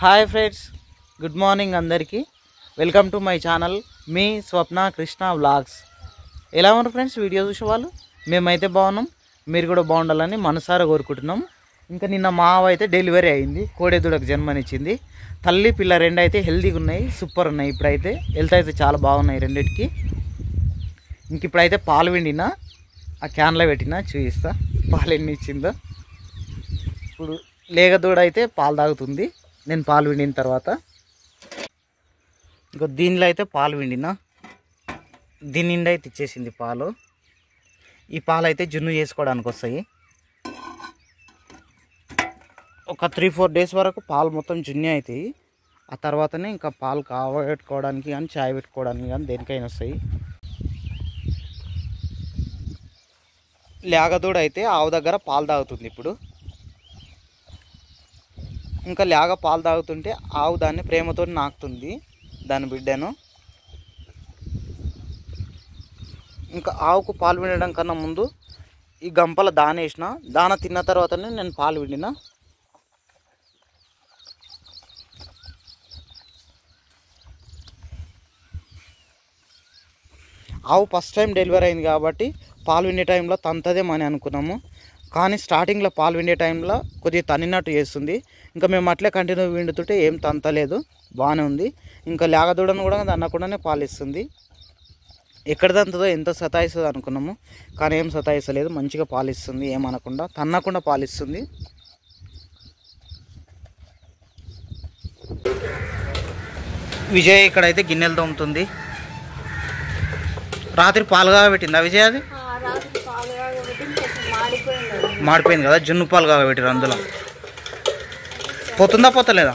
Hi friends, good morning అందరికీ. Welcome to my channel me Swapna Krishna vlogs. ఎలా ఉన్నారు friends? Video చూసేవాళ్ళు మేమైతే బాగున్నాం, మీరు కూడా బాగుండాలని మనసారా కోరుకుంటున్నాం. ఇంకా నిన్న మా అయితే డెలివరీ అయింది, కోడెదూడకు జన్మనిచ్చింది. తల్లి పిల్ల రెండు అయితే హెల్తీగా ఉన్నాయి, సూపర్ ఉన్నాయి. ఇప్పుడైతే హెల్త్ అయితే చాలా బాగున్నాయి రెండింటికి. ఇంక ఇప్పుడైతే పాలు విండినా, ఆ క్యాన్లో పెట్టినా చూపిస్తా పాలు ఎన్ని ఇచ్చిందో. ఇప్పుడు లేగదూడ అయితే పాలు తాగుతుంది, నేను పాలు విండిన తర్వాత. ఇంకో దీనిలో అయితే పాలు విండినా, దీని నిండా అయితే ఇచ్చేసింది పాలు. ఈ పాలు అయితే జున్ను చేసుకోవడానికి వస్తాయి. ఒక 3-4 డేస్ వరకు పాలు మొత్తం జున్ను అవుతాయి. ఆ తర్వాతనే ఇంకా పాలు కావబెట్టుకోవడానికి కానీ చాయ్ పెట్టుకోవడానికి కానీ దేనికైనా వస్తాయి. లేగదూడ అయితే ఆవు దగ్గర పాలు తాగుతుంది ఇప్పుడు. ఇంకా లేగ పాలు తాగుతుంటే ఆవు దాన్ని ప్రేమతో నాకుతుంది, దాని బిడ్డను. ఇంకా ఆవుకు పాలు వినడం కన్నా ముందు ఈ గంపల దాన వేసిన, దాన తిన్న తర్వాతనే నేను పాలు విండిన. ఆవు ఫస్ట్ టైం డెలివరీ అయింది కాబట్టి పాలు విండే టైంలో తంతదేమని అనుకున్నాము, కానీ స్టార్టింగ్లో పాలు విండే టైంలో కొద్దిగా తన్నినట్టు చేస్తుంది. ఇంకా మేము అట్లే కంటిన్యూ విండుతుంటే ఏం తంతలేదు, బాగానే ఉంది. ఇంకా లేగదూడను కూడా దన్నకుండానే పాలు ఇస్తుంది. ఎక్కడ తంతుందో ఎంత సతాయిస్తుంది అనుకున్నాము, కానీ ఏం సతాయిస్తలేదు, మంచిగా పాలు ఇస్తుంది, ఏమనకుండా తన్నకుండా పాలు ఇస్తుంది. విజయ్ ఇక్కడైతే గిన్నెలు తోముతుంది. రాత్రి పాలుగా పెట్టిందా విజయ్? అది మాడిపోయింది కదా, జున్ను పాలు కాగబెట్టారు అందులో. పోతుందా పోతలేదా?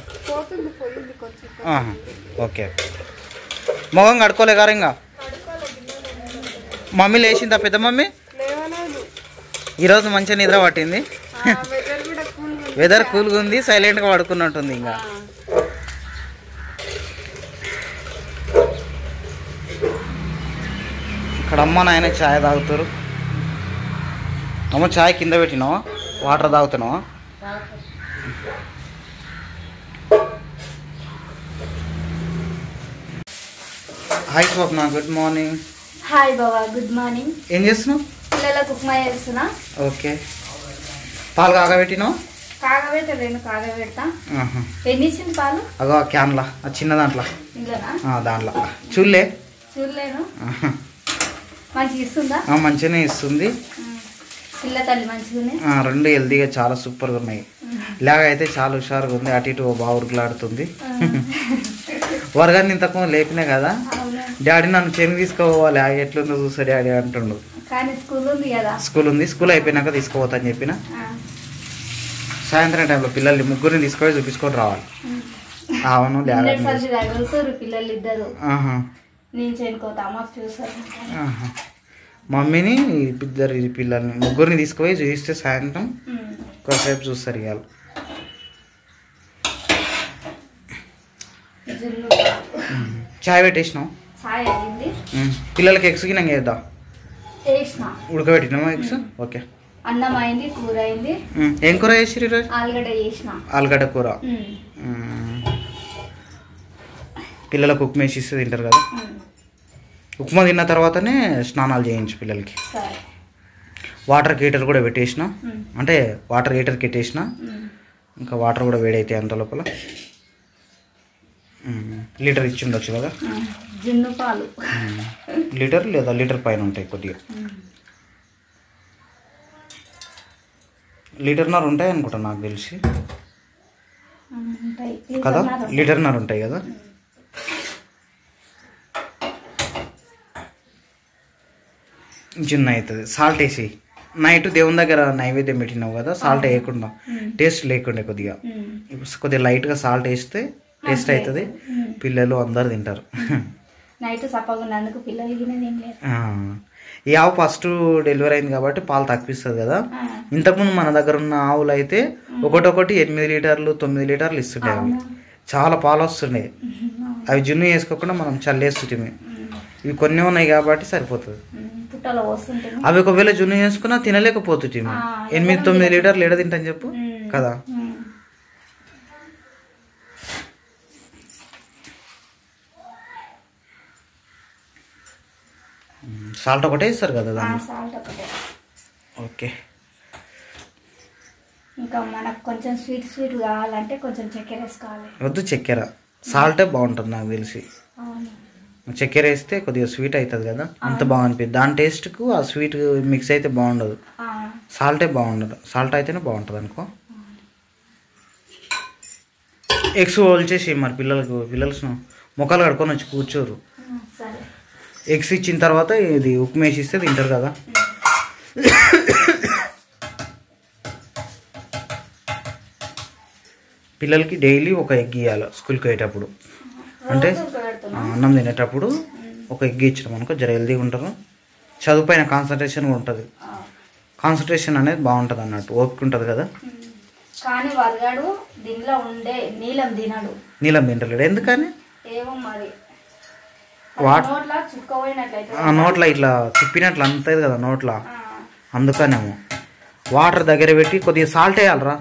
ఓకే. మొగం కడుకోలే గారు? ఇంకా మమ్మీ లేచిందా? పెద్ద మమ్మీ ఈరోజు మంచిగా నిద్ర పట్టింది, వెదర్ కూల్గా ఉంది, సైలెంట్గా పడుకున్నట్టుంది. ఇంకా ఇక్కడ అమ్మ నాయన ఛాయ్ తాగుతారు. అమ్మ ఛాయ్ కింద పెట్టినావా? వాటర్ తాగుతున్నావా? హాయ్ స్వప్న, గుడ్ మార్నింగ్. హాయ్ బాబా, గుడ్ మార్నింగ్. ఏం చేస్తున్నావు? పిల్లలకు ఉప్మా చేస్తున్నా. ఓకే. పాలు కాగబెట్టినావు? కాగబెట్టలేను, కాగబెడతా. ఎన్ని ఇచ్చింది పాలు? అగో క్యాన్లా, ఆ చిన్న దాంట్లో. దాంట్లో చూడలేను. మంచిగా ఇస్తుందా? మంచిగానే ఇస్తుంది. పిల్ల తల్లి మంచిగా రెండు హెల్తీగా చాలా సూపర్గా ఉన్నాయి. ఇలాగ అయితే చాలా హుషారుగా ఉంది, అటు ఇటు బాగా ఉరుకులాడుతుంది. వరగాన్ని ఇంతకుముందు లేపినా కదా, డాడీ నన్ను చెని తీసుకోవాలి, ఎట్లుందో చూసా డాడీ అంటుండు. స్కూల్ ఉంది, స్కూల్ అయిపోయినాక తీసుకోవద్దు అని చెప్పిన. సాయంత్రం టైంలో పిల్లల్ని ముగ్గురిని తీసుకొని చూపించుకొని రావాలి. అవును, పిల్లలు ఇద్దరు మమ్మీని ఇద్దరు పిల్లల్ని ముగ్గురిని తీసుకుపోయి చూపిస్తే సాయంత్రం కొద్దిసేపు చూస్తారు. ఇవాళ చాయ్ పెట్టేసినావు? పిల్లలకి ఎగ్స్ గినంగా వేద్దాం. ఉడకబెట్టినామా ఎగ్స్? ఓకే. అన్నం అయింది, కూర అయింది. ఏం కూర చేసిరు ఈరోజు? ఆలుగడ్డ చేసిన. ఆలుగడ్డ కూర. పిల్లలకు ఉప్మా వేసి ఇస్తే తింటారు కదా. ఉప్మా తిన్న తర్వాతనే స్నానాలు చేయించు పిల్లలకి. వాటర్ హీటర్ కూడా పెట్టేసిన, అంటే వాటర్ హీటర్కి పెట్టేసిన. ఇంకా వాటర్ కూడా వేడైతాయి అంత లోపల. లీటర్ ఇచ్చి ఉండొచ్చు కదా. జున్ను పాలు లీటర్ లేదా లీటర్ పైన ఉంటాయి కొద్దిగా. లీటర్న్నర ఉంటాయి అనుకుంటా నాకు తెలిసి కదా, లీటర్న్నర ఉంటాయి కదా. జున్ను అవుతుంది. సాల్ట్ వేసి నైట్ దేవుని దగ్గర నైవేద్యం పెట్టినావు కదా, సాల్ట్ వేయకుండా, టేస్ట్ లేకుండా కొద్దిగా కొద్దిగా లైట్గా సాల్ట్ వేస్తే టేస్ట్ అవుతుంది, పిల్లలు అందరు తింటారు. ఈ ఆవు ఫస్ట్ డెలివరీ అయింది కాబట్టి పాలు తక్కువిస్తుంది కదా. ఇంతకుముందు మన దగ్గర ఉన్న ఆవులు అయితే ఒకటొకటి 8 లీటర్లు 9 లీటర్లు ఇస్తుండే. అవి చాలా పాలు వస్తుండే. అవి జున్ను వేసుకోకుండా మనం చల్లేస్తుంటే. ఇవి కొన్ని ఉన్నాయి కాబట్టి సరిపోతుంది. అవి ఒకవేళ జున్ను వేసుకున్నా తినలేకపోతుంది. 8-9 లీటర్లు ఎడ తింటాను చెప్పు కదా. సాల్ట్ ఒకటే ఇస్తారు కదా దాన్ని. సాల్ట్ ఒకటే. ఓకే. ఇంకా మనకు కొంచెం స్వీట్ స్వీట్ కావాలంటే కొంచెం చక్కెర వేసుకోవాలి. వద్దు చక్కెర, సాల్టే బాగుంటుంది నాకు తెలిసి. అవును. చక్కెర వేస్తే కొద్దిగా స్వీట్ అవుతుంది కదా, అంత బాగుంటుంది. దాని టేస్ట్కు ఆ స్వీట్ మిక్స్ అయితే బాగుండదు, సాల్టే బాగుండదు. సాల్ట్ అయితేనే బాగుంటుంది అనుకో. ఎగ్స్ వచ్చేసి మరి పిల్లలు ముఖాలు కడుక్కొని వచ్చి కూర్చోరు. సరే. ఎగ్స్ ఇచ్చిన తర్వాత ఇది ఉప్పు వేసి ఇస్తే తింటారు కదా. పిల్లలకి డైలీ ఒక ఎగ్ ఇవ్వాలి స్కూల్కి పోయేటప్పుడు. అంటే అన్నం తినేటప్పుడు ఒక ఎగ్ ఇచ్చడం అనుకో జర హెల్తీగా ఉంటారు. చదువు పైన కాన్సన్ట్రేషన్ ఉంటుంది. కాన్సన్ట్రేషన్ అనేది బాగుంటుంది అన్నట్టు, ఓపిక ఉంటుంది కదా. కానీ వరగాడు దీనిలో ఉండే నీలం తినడు. నీలం తింటలేడు ఎందుకని? ఏమో మరి నోట్లో ఇట్లా తిప్పినట్లు అంతది కదా నోట్లో, అందుకనేమో. వాటర్ దగ్గర పెట్టి కొద్దిగా సాల్ట్ వేయాలరా.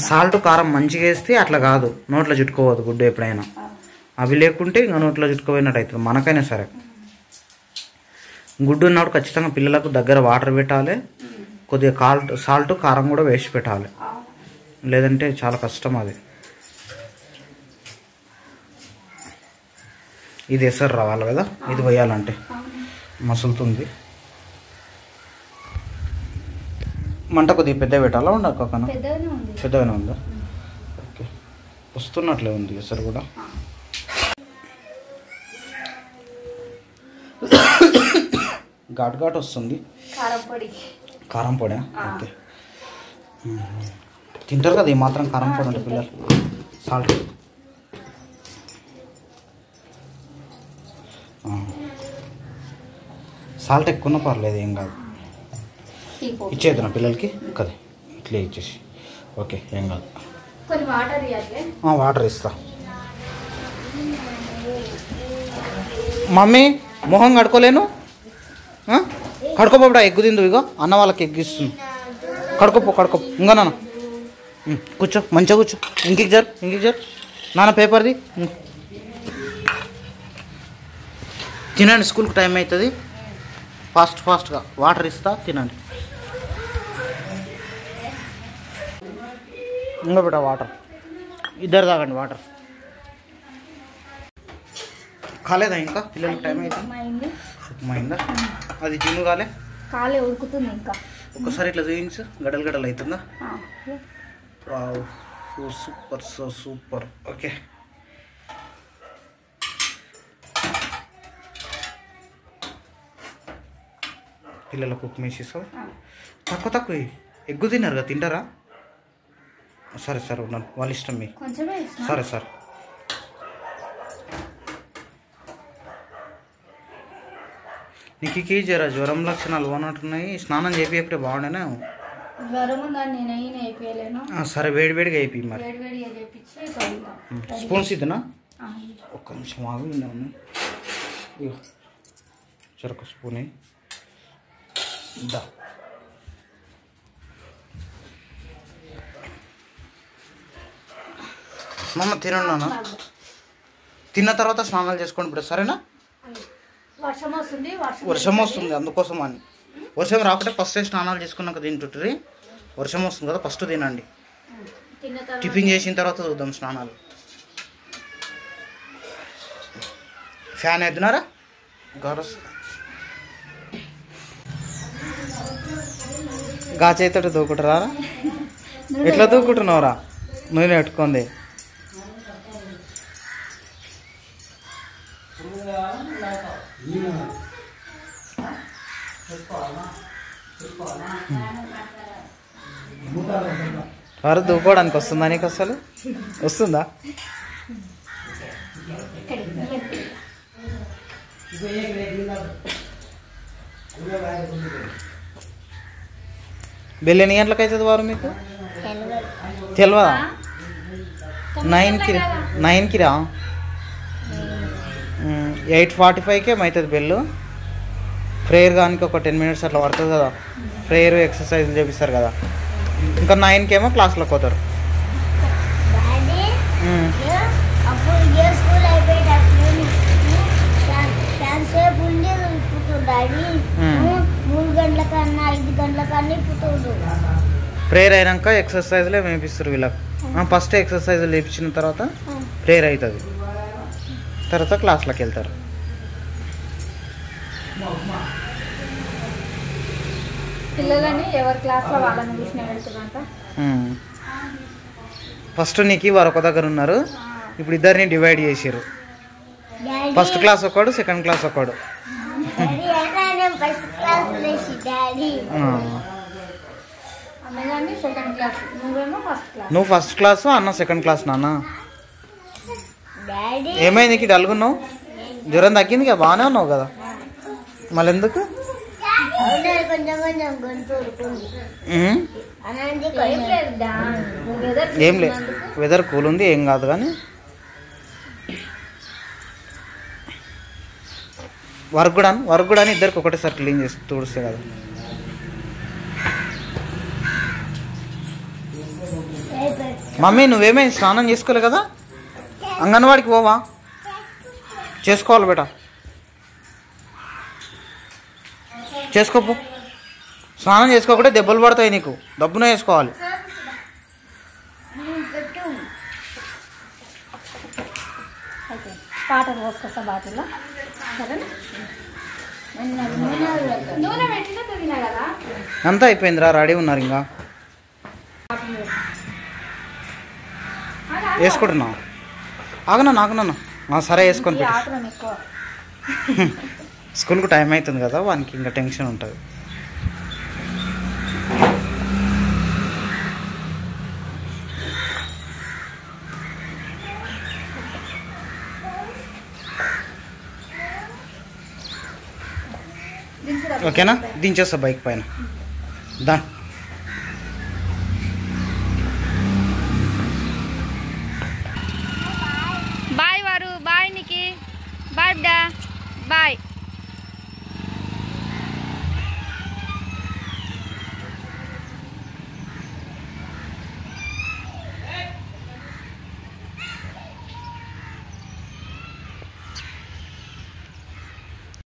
సాల్ట్ కారం మంచిగా వేస్తే అట్లా కాదు, నోట్లో చుట్టుకోవద్దు గుడ్డు ఎప్పుడైనా. అవి లేకుంటే ఇంకా నోట్లో చుట్టుకోపోయినట్టు అవుతుంది మనకైనా సరే. గుడ్డు ఉన్నప్పుడు ఖచ్చితంగా పిల్లలకు దగ్గర వాటర్ పెట్టాలి, కొద్దిగా సాల్ట్ కారం కూడా వేసి పెట్టాలి, లేదంటే చాలా కష్టం అది. ఇది ఎసరు రావాలి కదా, ఇది వేయాలంటే మసులుతుంది. మంట కొద్దిగా పెద్ద పెట్టాలా ఉండకన్నా? పెద్దగానే ఉందా? ఓకే. వస్తున్నట్లే ఉంది ఎసరు కూడా. ఘాట్ వస్తుంది. కారం పొడి. ఓకే. తింటారు కదా ఈ మాత్రం కారం పొడి ఉంటే పిల్లలు. సాల్ట్ సాల్ట్ ఎక్కువ పర్లేదు, ఏం కాదు. ఇచ్చేద్దాం పిల్లలకి కదా, ఇట్లే ఇచ్చేసి. ఓకే, ఏం కాదు. వాటర్ ఇస్తా. మమ్మీ మొహం కడుకోలేను. కడుకోపోడా ఎగ్గు తిందు. ఇగో అన్న వాళ్ళకి ఎగ్గు ఇస్తుంది. కడుకోపో ఇంకా నాన్న కూర్చో, మంచిగా కూర్చో. ఇంటికి జరు నాన్న పేపర్ది. తినండి, స్కూల్కి టైం అవుతుంది. ఫాస్ట్గా వాటర్ ఇస్తా, తినండి. ఇంకా బిడ్డ వాటర్ ఇద్దరు తాగండి. వాటర్ కాలేదా ఇంకా? పిల్లలకి టైం అవుతుంది. ఉప్మైందా? అది జిన్ను కాలే ఉడుకుతుంది. ఇంకా ఒక్కసారి ఇట్లా చూయించు, గడలు అవుతుందా? సూపర్. ఓకే. పిల్లలకు ఉప్పు వేసేసావు. తక్కువ ఎగ్గు తిన్నారు కదా, తింటారా? సరే ఉన్నాను, వాళ్ళ ఇష్టం మీ. సరే. నీకు జర జ్వరం లక్షణాలు ఉన్నట్టున్నాయి. స్నానం చేపియప్పుడే బాగుండేనా? సరే, వేడిగా అయిపోయి మరి. స్పూన్స్ ఇద్దనా? ఒక్క నిమిషం ఆగు. ఇగో చెరకు స్పూన్ దా. మమ్మ తినన్నా, తిన్న తర్వాత స్నానాలు చేసుకోండి ఇప్పుడు, సరేనా? వర్షం వస్తుంది అందుకోసం అని. వర్షం రాకుంటే ఫస్ట్ స్నానాలు చేసుకున్నాక తింటుంటారు. వర్షం వస్తుంది కదా, ఫస్ట్ తినండి. టిఫిన్ చేసిన తర్వాత చూద్దాం స్నానాలు. ఫ్యాన్ వేద్దున్నారా? చేతితో దూకుంటారా? ఎట్లా దూకుంటున్నావురా? నూనె పెట్టుకుంది. వారు దూకోవడానికి వస్తుందా నీకు? అసలు వస్తుందా? బెల్ ఎన్ని గంటలకు అవుతుంది వారు మీకు తెలియదా? 9కి రా. 8:45కే అవుతుంది బెల్లు. ప్రేయర్ కానీ ఒక 10 minutes అట్లా పడుతుంది కదా. ప్రేయర్ ఎక్సర్సైజ్లు చేపిస్తారు కదా. ఇంకా 9కి ఏమో క్లాస్లోకి పోతారు. ప్రేయర్ అయినాక ఎక్సర్సైజ్లో వేపిస్తారు వీళ్ళకి. ఫస్ట్ ఎక్సర్సైజ్ వేపించిన తర్వాత ప్రేయర్ అవుతుంది, తర్వాత క్లాస్లోకి వెళ్తారు. పిల్లలని ఎవరి క్లాస్లో వాళ్ళని చూసిన వెళ్తుందంట. ఫస్ట్ నీకు వారు ఒక దగ్గర ఉన్నారు, ఇప్పుడు ఇద్దరిని డివైడ్ చేసారు. ఫస్ట్ క్లాస్ ఒకడు, సెకండ్ క్లాస్ ఒకడు. సెకండ్ క్లాస్, నువ్వేమో ఫస్ట్ క్లాస్. నువ్వు ఫస్ట్ క్లాస్, అన్న సెకండ్ క్లాస్. నాన్న ఏమైంది నీకు డల్గున్నావు? జ్వరం తగ్గింది కదా, బాగానే ఉన్నావు కదా, మళ్ళీ ఎందుకు? ఏం లేదు, వెదర్ కూల్ ఉంది, ఏం కాదు. కానీ వర్క్ కూడా అని ఇద్దరికి ఒకటేసారి క్లీన్ చేసి తుడిస్తే కదా. మమ్మీ నువ్వేమైనా స్నానం చేసుకోలే కదా, అంగన్వాడికి పోవా? చేసుకోవాలి బేటా, చేసుకోపో. స్నానం చేసుకోకుండా దెబ్బలు పడతాయి నీకు, డబ్బునే వేసుకోవాలి. పాట పోసుకొస్తా బాటిల్లో, సరేనా? నూనె పెట్టినా తిన్నా కదా. అంతా అయిపోయిందిరా, రెడీ ఉన్నారు. ఇంకా వేసుకుంటున్నా, ఆగనా నాకున్నా. సరే వేసుకొని స్కూల్కు టైం అవుతుంది కదా, వానికి ఇంకా టెన్షన్ ఉంటుంది. ఓకేనా? దించేస్తా బైక్ పైన. దా బాయ్ వారు, బాయ్ నికి, బాయ్ డా, బాయ్.